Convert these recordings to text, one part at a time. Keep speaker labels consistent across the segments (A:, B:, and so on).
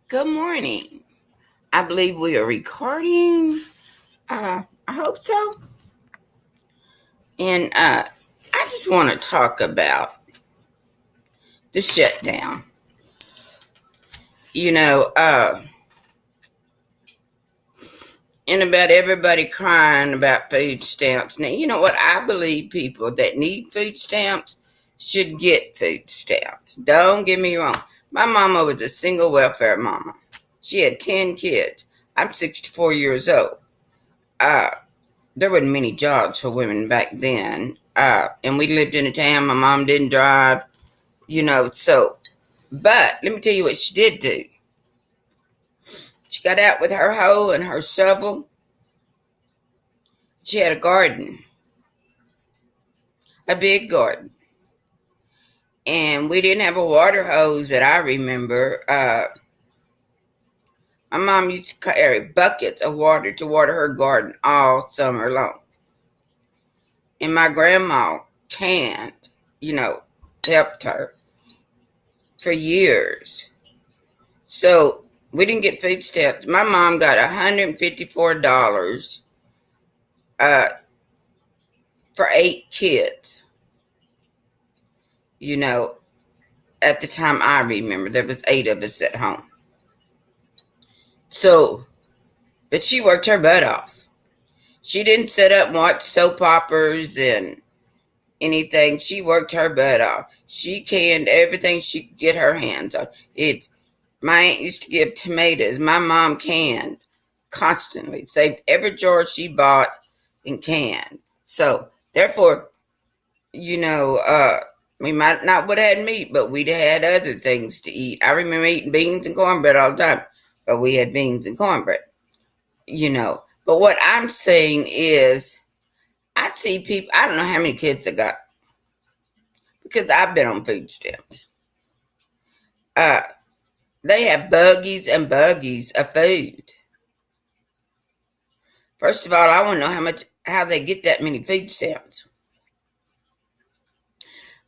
A: Good morning. I believe we are recording. I hope so. And I just want to talk about the shutdown. You know, and about everybody crying about food stamps. Now, you know what? I believe people that need food stamps should get food stamps. Don't get me wrong. My mama was a single welfare mama. She had 10 kids. I'm 64 years old. Uh, there wasn't many jobs for women back then. And we lived in a town. My mom didn't drive, so. But let me tell you what she did do. She got out with her hoe and her shovel. She had a garden, a big garden. And we didn't have a water hose that I remember. My mom used to carry buckets of water to water her garden all summer long. And my grandma canned, helped her for years. So we didn't get food stamps. My mom got $154 uh, for 8 kids. You know, at the time I remember, there was 8 of us at home. So, but she worked her butt off. She didn't sit up and watch soap operas and anything. She worked her butt off. She canned everything she could get her hands on. My aunt used to give tomatoes. My mom canned constantly. Saved every jar she bought and canned. So, therefore, we might not would have had meat, but we'd have had other things to eat. I remember eating beans and cornbread all the time, but we had beans and cornbread, But what I'm saying is, I see people, I don't know how many kids I got because I've been on food stamps. Uh, they have buggies and buggies of food. First of all, I want to know how they get that many food stamps.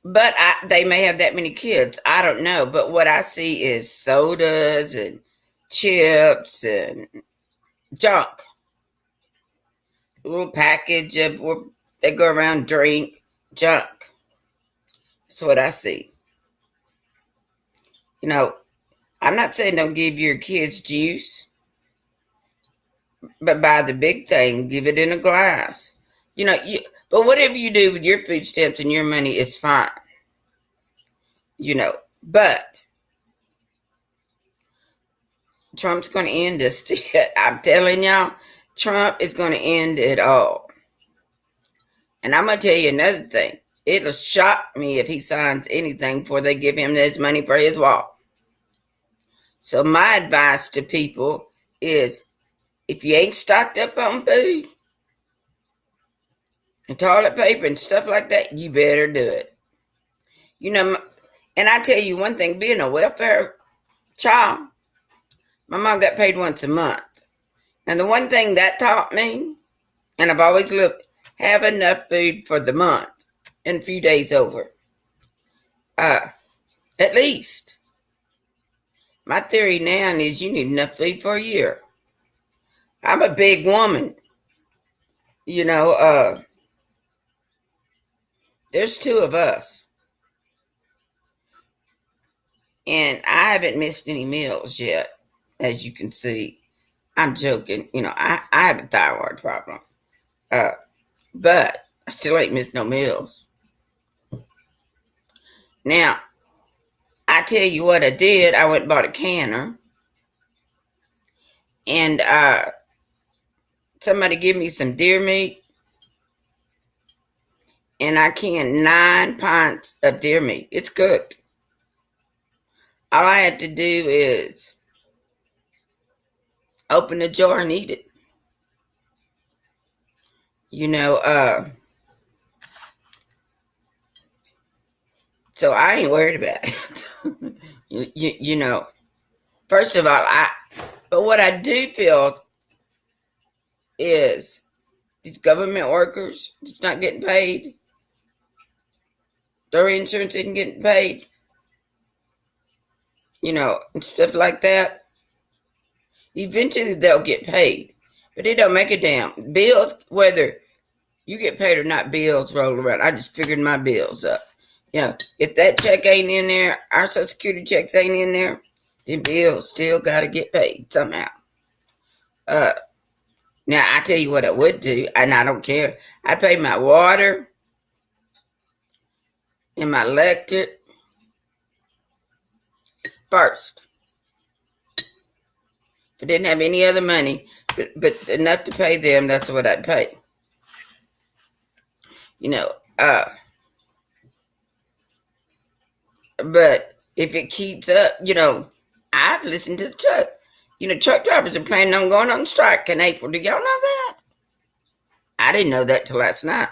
A: But they may have that many kids. I don't know. But what I see is sodas and chips and junk. A little package of what they go around drink junk. That's what I see. I'm not saying don't give your kids juice, but buy the big thing, give it in a glass. But whatever you do with your food stamps and your money is fine. But Trump's going to end this. I'm telling y'all, Trump is going to end it all. And I'm going to tell you another thing. It'll shock me if he signs anything before they give him his money for his wall. So my advice to people is, if you ain't stocked up on food and toilet paper and stuff like that, you better do it. And I tell you one thing, being a welfare child, my mom got paid once a month. And the one thing that taught me, and I've always looked, have enough food for the month and a few days over. At least. My theory now is you need enough food for a year. I'm a big woman. There's 2 of us. And I haven't missed any meals yet, as you can see. I'm joking. I have a thyroid problem. But I still ain't missed no meals. Now, I tell you what I did. I went and bought a canner. And somebody give me some deer meat. And I canned 9 pints of deer meat. It's cooked. All I had to do is open the jar and eat it. So I ain't worried about it. First of all, but what I do feel is these government workers just not getting paid. Their insurance isn't getting paid. And stuff like that. Eventually they'll get paid. But it don't make a damn. Bills, whether you get paid or not, bills roll around. I just figured my bills up. If that check ain't in there, our Social Security checks ain't in there, then bills still got to get paid somehow. Uh, Now, I tell you what I would do, and I don't care. I'd pay my water and my electric first. If I didn't have any other money, but enough to pay them, that's what I'd pay. You know, but if it keeps up, I'd listen to the truck. Truck drivers are planning on going on strike in April. Do y'all know that? I didn't know that till last night.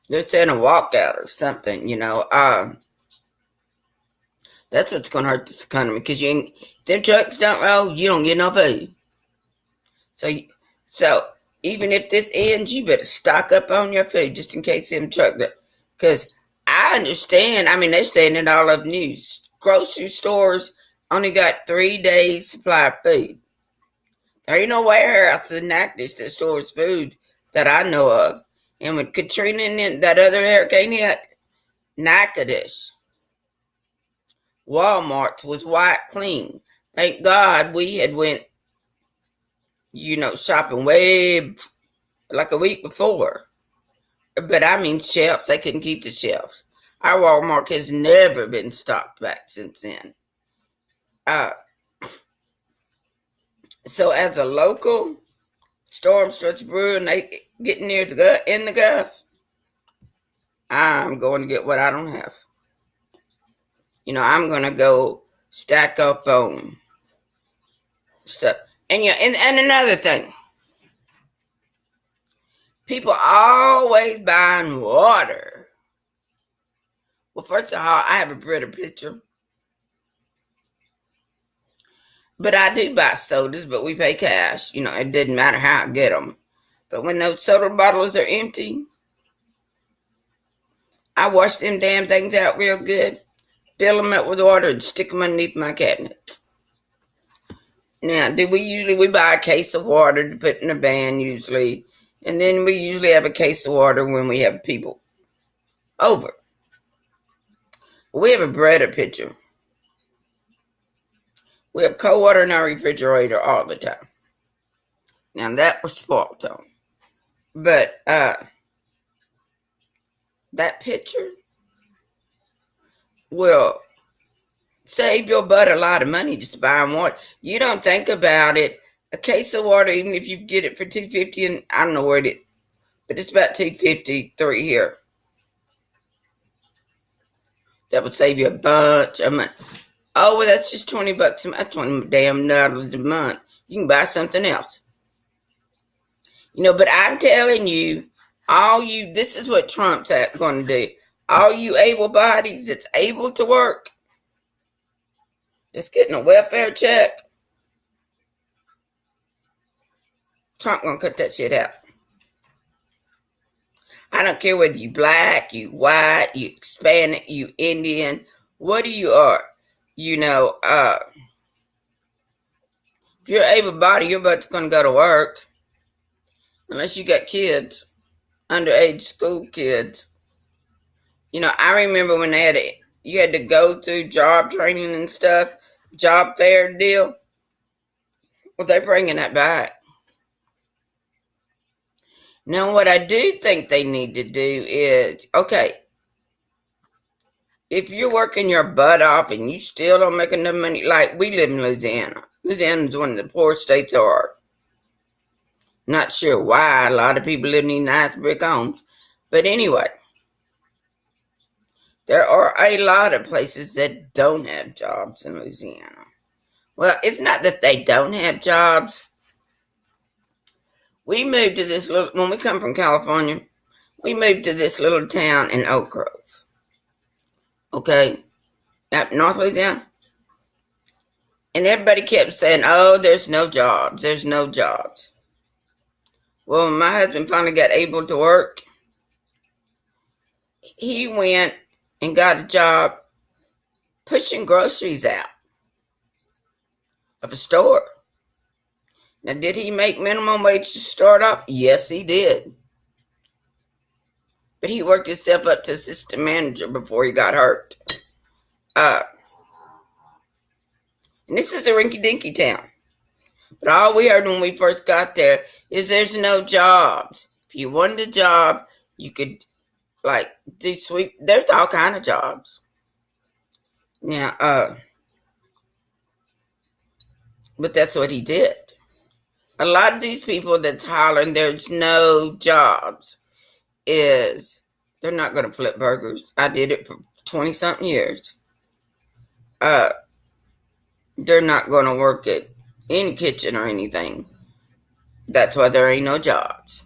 A: They're saying a walkout or something, That's what's going to hurt this economy because them trucks don't roll, you don't get no food. So even if this ends, you better stock up on your food just in case them trucks. Because I understand. I mean, they're saying it all over news. Grocery stores only got 3 days supply of food. There ain't no warehouse in Natchitoches that stores food that I know of. And when Katrina and that other hurricane hit, Natchitoches, Walmart's was white clean. Thank God we had went, shopping way like a week before. But I mean shelves, they couldn't keep the shelves. Our Walmart has never been stocked back since then. So as a local, storm starts brewing, they get near in the Gulf, I'm going to get what I don't have. I'm going to go stack up on stuff. And another thing, people always buying water. Well, first of all, I have a Brita pitcher. But I do buy sodas, but we pay cash. It doesn't matter how I get them. But when those soda bottles are empty, I wash them damn things out real good, fill them up with water, and stick them underneath my cabinets. Now, we buy a case of water to put in a van usually, and then we usually have a case of water when we have people over. We have a Brita pitcher. We have cold water in our refrigerator all the time. Now, that was spoiled on. But that pitcher will save your butt a lot of money just buying water. You don't think about it. A case of water, even if you get it for $2.50, and I don't know where it is, but it's about $2.53 here. That would save you a bunch of money. Oh, well, that's just $20 a month. That's $20 damn dollars a month. You can buy something else. But I'm telling you, this is what Trump's going to do. All you able bodies that's able to work, that's getting a welfare check, Trump going to cut that shit out. I don't care whether you black, you white, you Hispanic, you Indian, what you are. If you're able-bodied, your butt's going to go to work. Unless you got kids, underage school kids. I remember when you had to go through job training and stuff, job fair deal. Well, they're bringing that back. Now, what I do think they need to do is, okay, if you're working your butt off and you still don't make enough money, like we live in Louisiana. Louisiana is one of the poorest states there are. Not sure why a lot of people live in these nice brick homes. But anyway, there are a lot of places that don't have jobs in Louisiana. Well, it's not that they don't have jobs. We moved to this when we come from California, we moved to this little town in Oak Grove. Okay? Up North Louisiana. And everybody kept saying, oh, there's no jobs. There's no jobs. Well, when my husband finally got able to work, he went and got a job pushing groceries out of a store. Now, did he make minimum wage to start off? Yes, he did. But he worked himself up to assistant manager before he got hurt. Uh, and this is a rinky-dinky town. But all we heard when we first got there is there's no jobs. If you wanted a job, you could like do sweep. There's all kind of jobs. Now, but that's what he did. A lot of these people that's hollering there's no jobs is they're not going to flip burgers. I did it for 20 something years. They're not going to work at any kitchen or anything. That's why there ain't no jobs.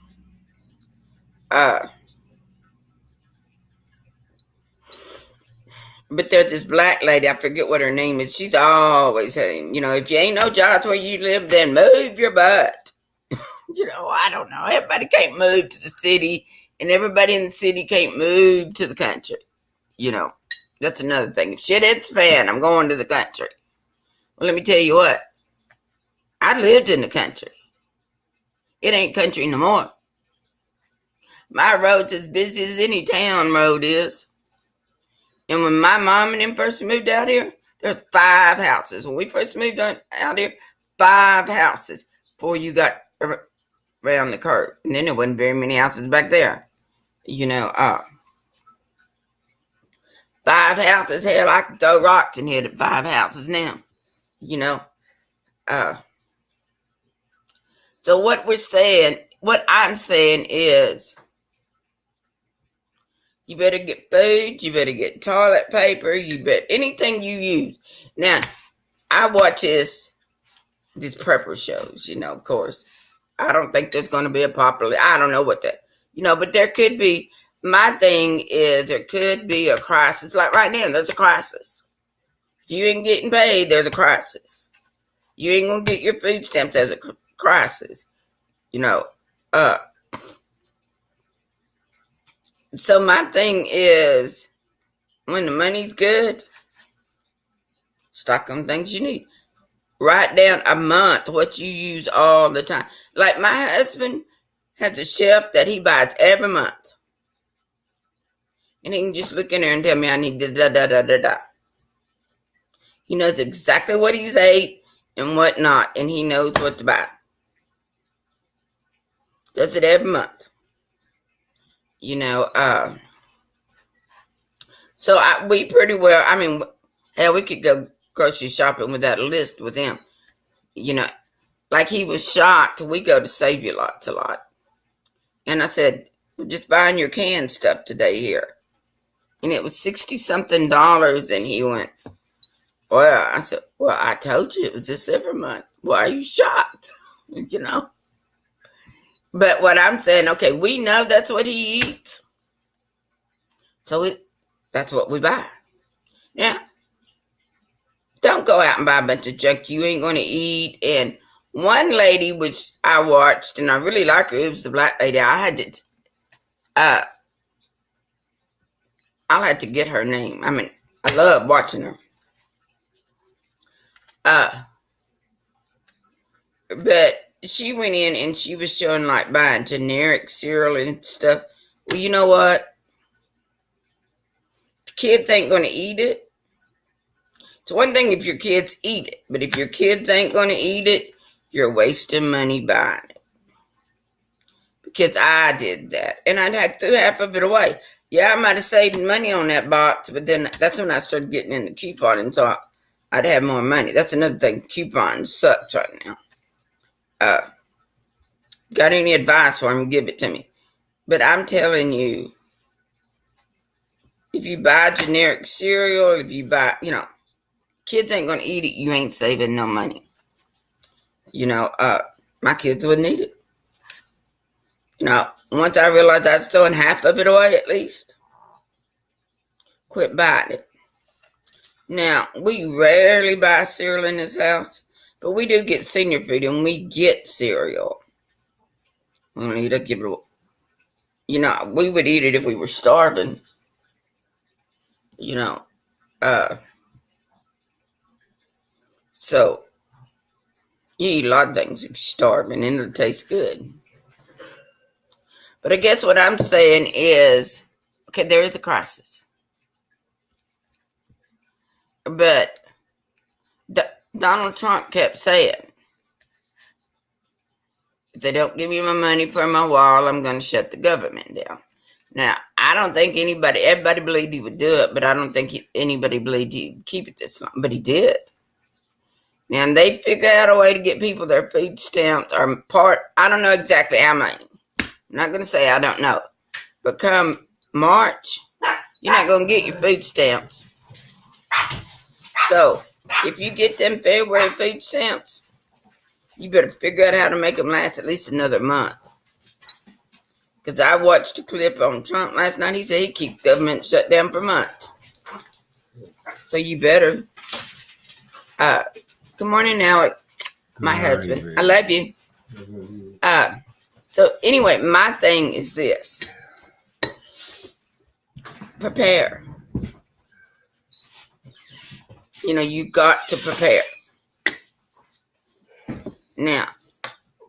A: But there's this black lady, I forget what her name is. She's always saying, if you ain't no jobs where you live, then move your butt. I don't know. Everybody can't move to the city, and everybody in the city can't move to the country. That's another thing. If shit hits the fan, I'm going to the country. Well, let me tell you what. I lived in the country. It ain't country no more. My road's as busy as any town road is. And when my mom and them first moved out here, there's 5 houses. When we first moved out here, 5 houses before you got around the curve. And then there wasn't very many houses back there. 5 houses. Hell, I could throw rocks and hit at 5 houses now. So what I'm saying is, you better get food, you better get toilet paper, anything you use. Now, I watch these prepper shows, of course. I don't think there's going to be I don't know what that, but there could be, my thing is there could be a crisis. Like right now, there's a crisis. If you ain't getting paid, there's a crisis. You ain't going to get your food stamps, there's a crisis. So my thing is, when the money's good, stock on things you need. Write down a month what you use all the time. Like my husband has a shelf that he buys every month. And he can just look in there and tell me I need da-da-da-da-da-da. He knows exactly what he's ate and what not. And he knows what to buy. Does it every month. So we pretty well, hell, we could go grocery shopping without a list with him. Like he was shocked. We go to Save Your Lots a lot. And I said, we're just buying your canned stuff today here. And it was $60-something. And he went, well, I said, well, I told you it was this every month. Why are you shocked? But what I'm saying, okay, we know that's what he eats. So that's what we buy. Now, don't go out and buy a bunch of junk you ain't going to eat. And one lady, which I watched, and I really like her, it was the black lady. I had to, I'll have to get her name. I love watching her. But she went in and she was showing like buying generic cereal and stuff. Well, you know what? Kids ain't going to eat it. It's one thing if your kids eat it, but if your kids ain't going to eat it, you're wasting money buying it. Because I did that. And I'd had to throw half of it away. Yeah, I might have saved money on that box, but then that's when I started getting into couponing, so I'd have more money. That's another thing. Coupons sucks right now. Got any advice for him, give it to me. But I'm telling you, if you buy generic cereal, if you buy, kids ain't going to eat it, you ain't saving no money. My kids wouldn't eat it. Once I realized I was throwing half of it away at least, quit buying it. Now, we rarely buy cereal in this house, but we do get senior food and we get cereal. We don't need to give it. We would eat it if we were starving. So, You eat a lot of things if you're starving, and it'll taste good. But I guess what I'm saying is, okay, there is a crisis. But Donald Trump kept saying, if they don't give me my money for my wall, I'm going to shut the government down. Now, I don't think everybody believed he would do it, but I don't think anybody believed he'd keep it this long. But he did. Now, and they figured out a way to get people their food stamps or I don't know exactly how many. I'm not going to say I don't know. But come March, you're not going to get your food stamps. So, if you get them February food stamps, you better figure out how to make them last at least another month. Because I watched a clip on Trump last night. He said he'd keep government shut down for months. So you better. Good morning, Alec, my husband. I love you. So anyway, my thing is this. Prepare. You got to prepare. Now,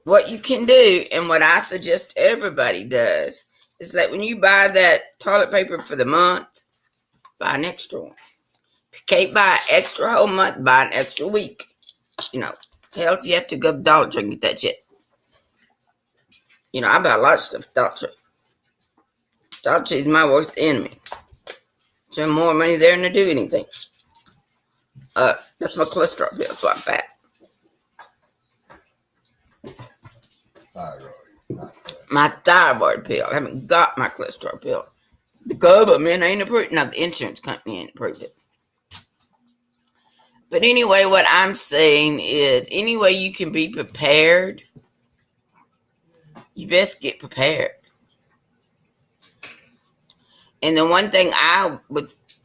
A: what you can do, and what I suggest everybody does, is that when you buy that toilet paper for the month, buy an extra one. If you can't buy an extra whole month, buy an extra week. Hell, if you have to go to Dollar Tree and get that shit. I buy a lot of stuff at Dollar Tree. Dollar Tree is my worst enemy. Spend more money there than I do anything. That's my cholesterol pill, so I'm fat. My thyroid pill. I haven't got my cholesterol pill. The government ain't approved. No, the insurance company ain't approved it. But anyway, what I'm saying is, any way you can be prepared, you best get prepared. And the one thing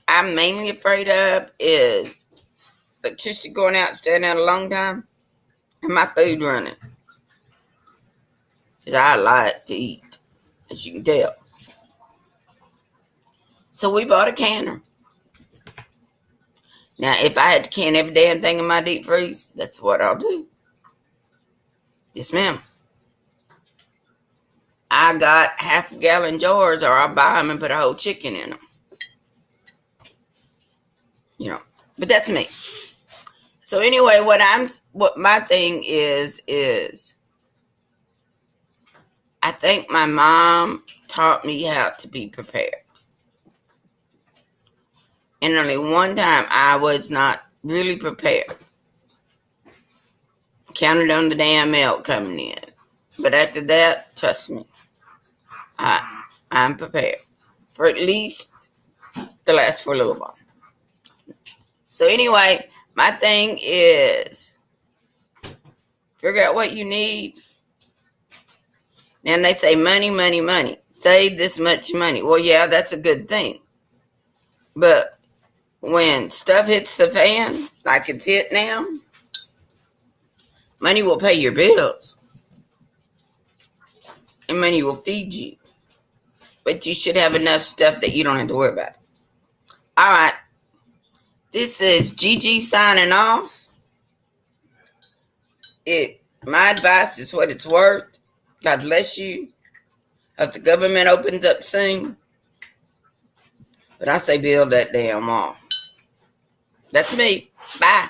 A: I'm mainly afraid of is electricity going out, staying out a long time, and my food running. Because I like to eat, as you can tell. So we bought a canner. Now, if I had to can every damn thing in my deep freeze, that's what I'll do. Yes, ma'am. I got half-gallon jars, or I'll buy them and put a whole chicken in them. But that's me. So anyway, what my thing is I think my mom taught me how to be prepared. And only one time I was not really prepared. Counted on the damn milk coming in. But after that, trust me, I'm prepared. For at least to last for a little while. So anyway, my thing is figure out what you need. Now they say money, money, money. Save this much money. Well, yeah, that's a good thing. But when stuff hits the fan, like it's hit now, money will pay your bills. And money will feed you. But you should have enough stuff that you don't have to worry about it. All right. This is Gigi signing off. My advice is what it's worth. God bless you. Hope the government opens up soon. But I say build that damn wall. That's me. Bye.